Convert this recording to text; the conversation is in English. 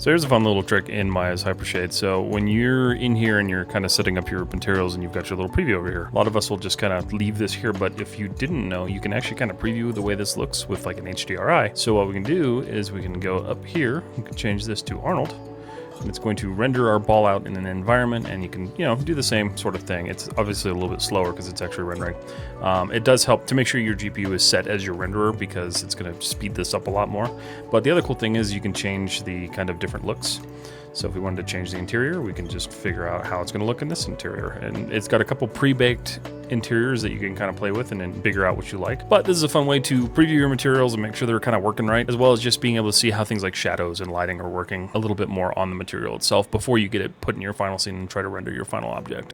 So here's a fun little trick in Maya's Hypershade. So when you're in here and you're kind of setting up your materials and you've got your little preview over here, a lot of us will just kind of leave this here, but if you didn't know, you can actually kind of preview the way this looks with like an HDRI. So what we can do is we can go up here, we can change this to Arnold, and it's going to render our ball out in an environment, and you can, do the same sort of thing. It's obviously a little bit slower because it's actually rendering. It does help to make sure your GPU is set as your renderer because it's going to speed this up a lot more. But the other cool thing is you can change the kind of different looks. So if we wanted to change the interior, we can just figure out how it's going to look in this interior. And it's got a couple pre-baked interiors that you can kind of play with and then figure out what you like. But this is a fun way to preview your materials and make sure they're kind of working right, as well as just being able to see how things like shadows and lighting are working a little bit more on the material itself before you get it put in your final scene and try to render your final object.